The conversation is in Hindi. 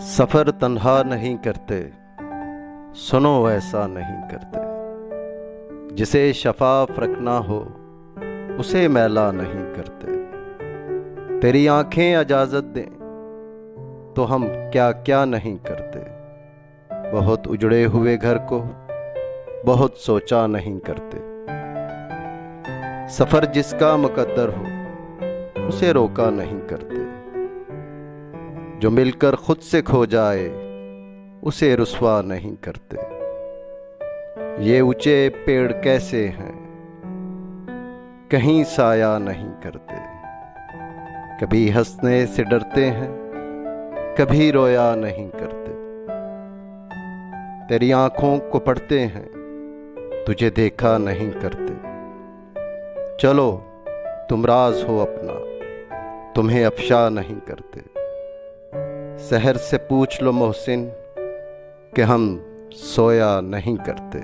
सफ़र तन्हा नहीं करते, सुनो ऐसा नहीं करते। जिसे शफाफ रखना हो उसे मैला नहीं करते। तेरी आंखें इजाज़त दें तो हम क्या क्या नहीं करते। बहुत उजड़े हुए घर को बहुत सोचा नहीं करते। सफ़र जिसका मुकद्दर हो उसे रोका नहीं करते। जो मिलकर खुद से खो जाए उसे रुस्वा नहीं करते। ये ऊंचे पेड़ कैसे हैं, कहीं साया नहीं करते। कभी हंसने से डरते हैं, कभी रोया नहीं करते। तेरी आंखों को पढ़ते हैं, तुझे देखा नहीं करते। चलो तुम राज हो अपना, तुम्हें अफशा नहीं करते। शहर से पूछ लो मोहसिन कि हम सोया नहीं करते।